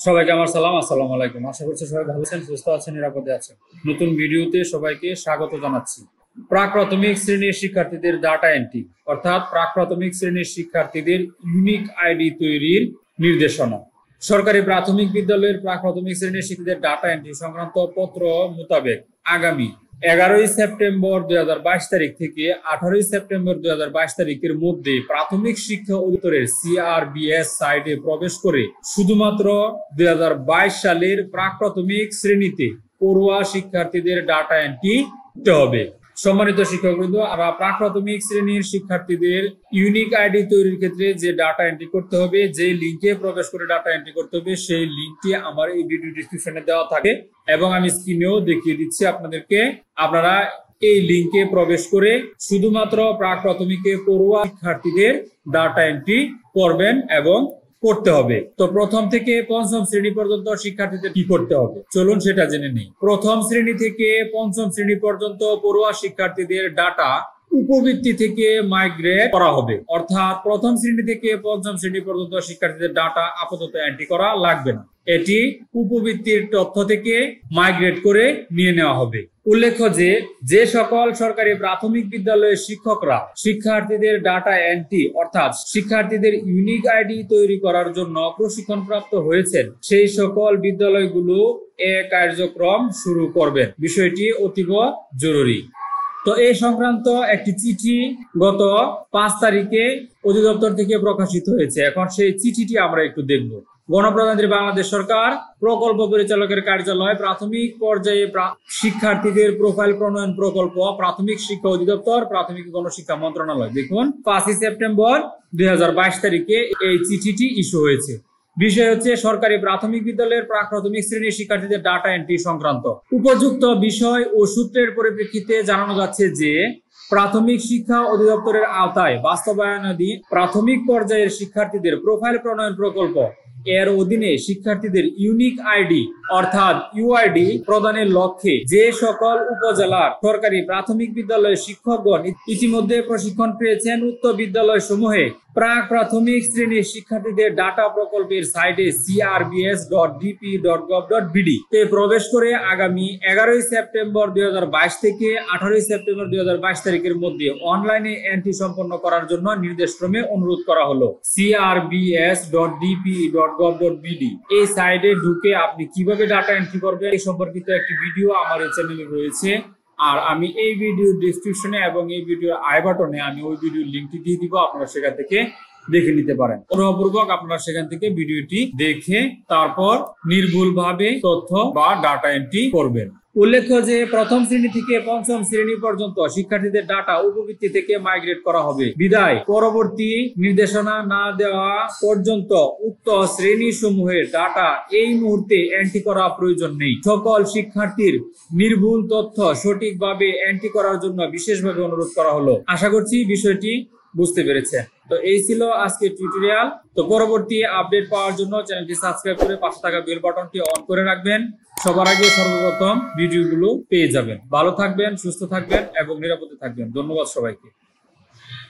সবাইকে আমার সালাম, আসসালামু আলাইকুম। আশা করছি সবাই ভালো আছেন, সুস্থ আছেন, নিরাপদে আছেন। নতুন ভিডিওতে সবাইকে স্বাগত জানাচ্ছি। প্রাক প্রাথমিক শ্রেণীর শিক্ষার্থীদের ডাটা এন্ট্রি অর্থাৎ প্রাক প্রাথমিক শ্রেণীর শিক্ষার্থীদের ইউনিক আইডি তৈরির নির্দেশনা। সরকারি প্রাথমিক বিদ্যালয়ের প্রাক প্রাথমিক শ্রেণীর শিক্ষার্থীদের ডাটা এন্ট্রি সংক্রান্ত পত্র মোতাবেক আগামী 11 সেপ্টেম্বর 2022 তারিখ থেকে 18 সেপ্টেম্বর 2022 তারিখের মধ্যে প্রাথমিক শিক্ষা অধিদপ্তরের CRBS সাইটে প্রবেশ করে শুধুমাত্র 2022 সালের প্রাক প্রাথমিক শ্রেণীতে পড়ুয়া শিক্ষার্থীদের ডাটা এন্ট্রি করতে হবে। সম্মানিত শিক্ষকবৃন্দ, আমরা প্রাক প্রাথমিক শ্রেণীর শিক্ষার্থীদের ইউনিক আইডি তৈরির ক্ষেত্রে যে ডাটা এন্ট্রি করতে হবে, যে লিঙ্কে প্রবেশ করে ডাটা এন্ট্রি করতে হবে, সেই লিঙ্কটি আমার এই ভিডিও ডেসক্রিপশনে দেওয়া থাকে এবং আমি স্ক্রিনেও দেখিয়ে দিচ্ছি আপনাদেরকে। আপনারা এই লিঙ্কে প্রবেশ করে শুধুমাত্র প্রাক প্রাথমিকে পড়ুয়া শিক্ষার্থীদের ডাটা এন্ট্রি করবেন এবং করতে হবে। তো প্রথম থেকে পঞ্চম শ্রেণী পর্যন্ত শিক্ষার্থীদের কি করতে হবে চলুন সেটা জেনে নিই। প্রথম শ্রেণী থেকে পঞ্চম শ্রেণী পর্যন্ত পড়ুয়া শিক্ষার্থীদের ডাটা উপবৃত্তি থেকে মাইগ্রেট করা হবে, অর্থাৎ প্রথম শ্রেণী থেকে পঞ্চম শ্রেণী পর্যন্ত শিক্ষার্থীদের ডাটা আপাতত এন্ট্রি করা লাগবে না। এটি উপবৃত্তির তথ্য থেকে মাইগ্রেট করে নিয়ে নেওয়া হবে। উল্লেখ্য যে সকল সরকারি প্রাথমিক বিদ্যালয়ের শিক্ষকরা শিক্ষার্থীদের ডাটা এন্ট্রি অর্থাৎ শিক্ষার্থীদের ইউনিক আইডি তৈরি করার জন্য প্রশিক্ষণপ্রাপ্ত হয়েছেন, সেই সকল বিদ্যালয়গুলো এ কার্যক্রম শুরু করবেন। বিষয়টি অতীব জরুরি। তো এই সংক্রান্ত একটি চিঠি গত 5 তারিখে অধিদপ্তর থেকে প্রকাশিত হয়েছে। এখন সেই চিঠিটি আমরা একটু দেখব। গণপ্রজাতন্ত্রী বাংলাদেশ সরকার প্রকল্প পরিচালকের কার্যালয় প্রাথমিক পর্যায়ে শিক্ষার্থীদের প্রোফাইল প্রণয়ন প্রকল্প, প্রাথমিক শিক্ষা অধিদপ্তর, প্রাথমিক গণশিক্ষা মন্ত্রণালয়। দেখুন 5 সেপ্টেম্বর 2022 তারিখে এই চিঠিটি ইস্যু হয়েছে। বিষয় হচ্ছে সরকারি প্রাথমিক বিদ্যালয়ের প্রাক প্রাথমিক শ্রেণীর শিক্ষার্থীদের ডাটা এন্ট্রি সংক্রান্ত। উপযুক্ত বিষয় ও সূত্রের পরিপ্রেক্ষিতে জানানো যাচ্ছে যে প্রাথমিক শিক্ষা অধিদপ্তরের আওতায় বাস্তবায়নাধীন প্রাথমিক পর্যায়ের শিক্ষার্থীদের প্রোফাইল প্রণয়ন প্রকল্প এর অধীনে শিক্ষার্থীদের ইউনিক আইডি অর্থাৎ ইউআইডি প্রদানের লক্ষ্যে যে সকল উপজেলার সরকারি প্রাথমিক বিদ্যালয়ের শিক্ষকগণ ইতিমধ্যে প্রশিক্ষণ পেয়েছেন, উক্ত বিদ্যালয় সমূহে প্রাক প্রাথমিক শ্রেণীর শিক্ষার্থীদের ডাটা প্রকল্পের সাইটে crbs.dp.gov.bd তে প্রবেশ করে আগামী 11 সেপ্টেম্বর 2022 থেকে 18 সেপ্টেম্বর 2022 তারিখের মধ্যে অনলাইনে এন্ট্রি সম্পন্ন করার জন্য নির্দেশক্রমে অনুরোধ করা হলো। crbs.dp.gov.bd এই সাইটে ঢুকে আপনি কিভাবে ডাটা এন্ট্রি করবেন এই সম্পর্কিত একটি ভিডিও আমার এই চ্যানেলে রয়েছে। আর আমি এই ভিডিও ডেসক্রিপশনে এবং এই ভিডিও আই বাটনে আমি ওই ভিডিওর লিঙ্কটি দিয়ে দিব, আপনারা সেখান থেকে দেখে নিতে পারেন। অনুগ্রহপূর্বক আপনারা সেখান থেকে ভিডিওটি দেখে তারপর নির্ভুলভাবে তথ্য বা ডাটা এন্ট্রি করবেন। উল্লেখ্য যে প্রথম শ্রেণী থেকে পঞ্চম শ্রেণী পর্যন্ত শিক্ষার্থীদের ডাটা উপবৃত্তি থেকে মাইগ্রেট করা হবে বিদায় পরবর্তী নির্দেশনা না দেওয়া পর্যন্ত উক্ত শ্রেণী সমূহের ডাটা এই মুহূর্তে এন্ট্রি করা প্রয়োজন নেই। সকল শিক্ষার্থীর নির্ভুল তথ্য সঠিকভাবে এন্ট্রি করার জন্য বিশেষভাবে অনুরোধ করা হলো। আশা করছি বিষয়টি বুঝতে পেরেছেন। তো এই ছিল আজকের টিউটোরিয়াল। তো পরবর্তী আপডেট পাওয়ার জন্য চ্যানেলটি সাবস্ক্রাইব করে পাশে থাকা বেল বাটনটি অন করে রাখবেন। সবার আগে সর্বপ্রথম ভিডিওগুলো পেয়ে যাবেন। ভালো থাকবেন, সুস্থ থাকবেন এবং নিরাপদে থাকবেন। ধন্যবাদ সবাইকে।